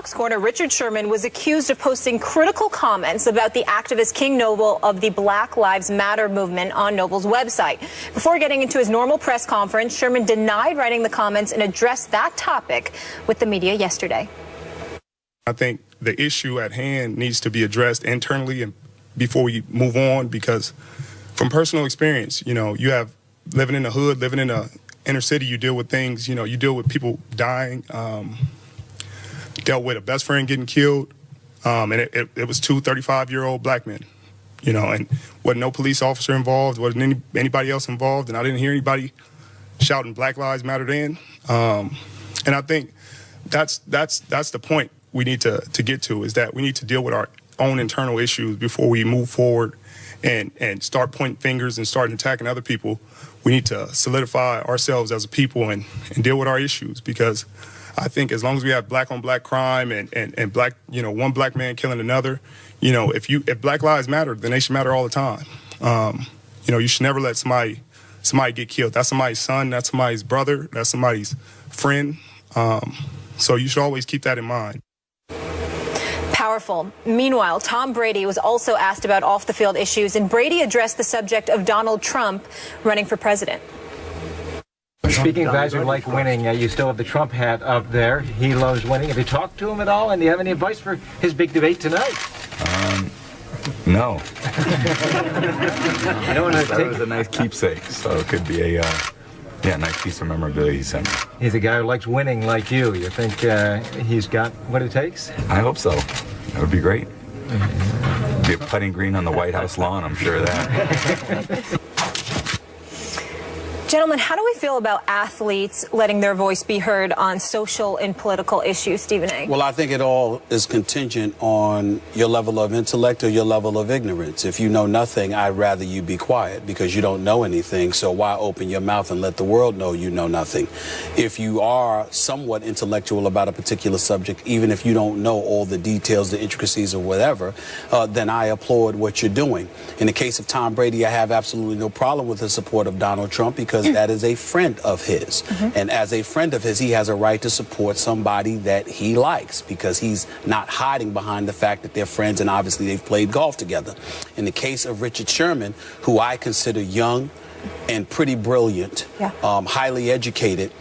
Fox corner, Richard Sherman was accused of posting critical comments about the activist King Noble of the Black Lives Matter movement on Noble's website. Before getting into his normal press conference, Sherman denied writing the comments and addressed that topic with the media yesterday. I think the issue at hand needs to be addressed internally and before we move on, because from personal experience, you have living in the hood, living in the inner city, you deal with things, you deal with people dying, dealt with a best friend getting killed, and it was two 35-year-old black men, and wasn't no police officer involved, wasn't anybody else involved, and I didn't hear anybody shouting Black Lives Matter then. And I think that's the point we need to get to, is that we need to deal with our own internal issues before we move forward and start pointing fingers and start attacking other people. We need to solidify ourselves as a people and deal with our issues, because I think as long as we have black on black crime and black, one black man killing another, if Black Lives Matter, then they should matter all the time. You should never let somebody get killed. That's somebody's son, that's somebody's brother, that's somebody's friend. So you should always keep that in mind. Powerful. Meanwhile, Tom Brady was also asked about off-the-field issues, and Brady addressed the subject of Donald Trump running for president. Speaking of guys who like winning, you still have the Trump hat up there. He loves winning. Have you talked to him at all? And do you have any advice for his big debate tonight? No. I don't know. That was a nice keepsake, so it could be a nice piece of memorabilia he sent me. He's a guy who likes winning like you. You think he's got what it takes? I hope so. That would be great. Be a putting green on the White House lawn, I'm sure of that. Gentlemen, how do we feel about athletes letting their voice be heard on social and political issues, Stephen A? Well, I think it all is contingent on your level of intellect or your level of ignorance. If you know nothing, I'd rather you be quiet, because you don't know anything. So why open your mouth and let the world know you know nothing? If you are somewhat intellectual about a particular subject, even if you don't know all the details, the intricacies or whatever, then I applaud what you're doing. In the case of Tom Brady, I have absolutely no problem with the support of Donald Trump, because that is a friend of his. And as a friend of his, he has a right to support somebody that he likes, because he's not hiding behind the fact that they're friends and obviously they've played golf together. In the case of Richard Sherman, who I consider young and pretty brilliant, highly educated,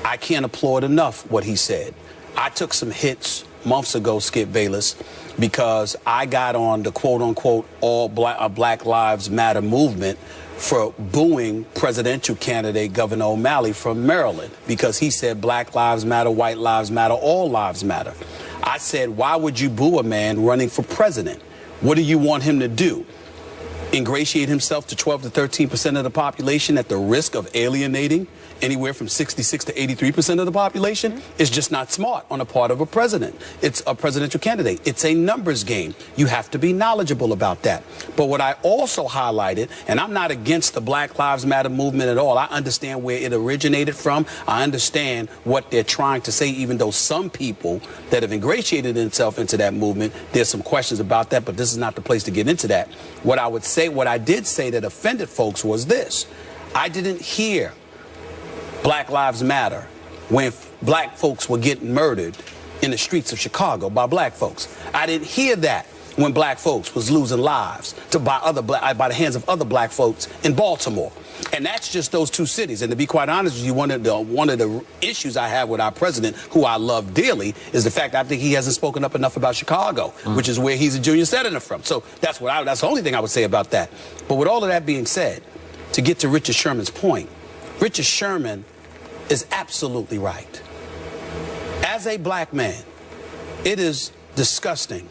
I can't applaud enough what he said. I took some hits months ago, Skip Bayless, because I got on the quote-unquote Black Lives Matter movement for booing presidential candidate Governor O'Malley from Maryland, because he said Black Lives Matter, white lives matter, all lives matter. I said, why would you boo a man running for president? What do you want him to do? Ingratiate himself to 12 to 13% of the population at the risk of alienating anywhere from 66 to 83% of the population? Is just not smart on the part of a president. It's a presidential candidate. It's a numbers game. You have to be knowledgeable about that. But what I also highlighted, and I'm not against the Black Lives Matter movement at all. I understand where it originated from. I understand what they're trying to say, even though some people that have ingratiated themselves into that movement, there's some questions about that, but this is not the place to get into that. What I did say that offended folks was this. I didn't hear Black Lives Matter when black folks were getting murdered in the streets of Chicago by black folks. I didn't hear that when black folks was losing lives by the hands of other black folks in Baltimore. And that's just those two cities. And to be quite honest with you, one of the issues I have with our president, who I love dearly, is the fact I think he hasn't spoken up enough about Chicago, which is where he's a junior senator from. So that's the only thing I would say about that. But with all of that being said, to get to Richard Sherman's point, Richard Sherman is absolutely right. As a black man, it is disgusting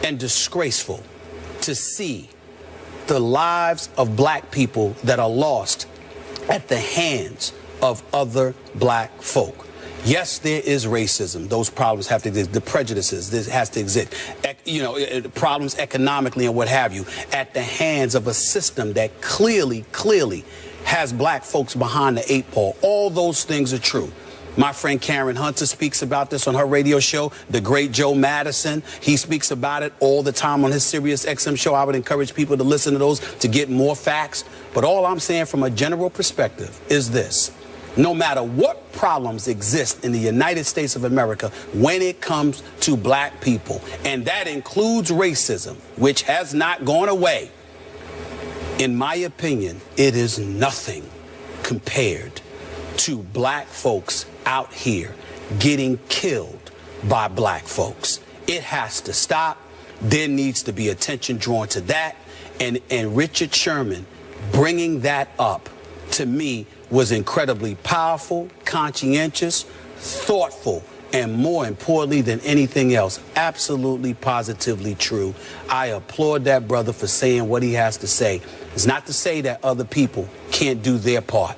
and disgraceful to see the lives of black people that are lost at the hands of other black folk. Yes, there is racism. Those problems have to exist. The prejudices, this has to exist. Problems economically and what have you, at the hands of a system that clearly has black folks behind the eight ball. All those things are true. My friend Karen Hunter speaks about this on her radio show. The great Joe Madison, he speaks about it all the time on his Sirius XM show. I would encourage people to listen to those to get more facts. But all I'm saying from a general perspective is this. no matter what problems exist in the United States of America when it comes to black people, and that includes racism, which has not gone away, in my opinion, it is nothing compared to black folks out here getting killed by black folks. It has to stop. There needs to be attention drawn to that. And Richard Sherman bringing that up, to me, was incredibly powerful, conscientious, thoughtful, and more importantly than anything else, absolutely, positively true. I applaud that brother for saying what he has to say. It's not to say that other people can't do their part.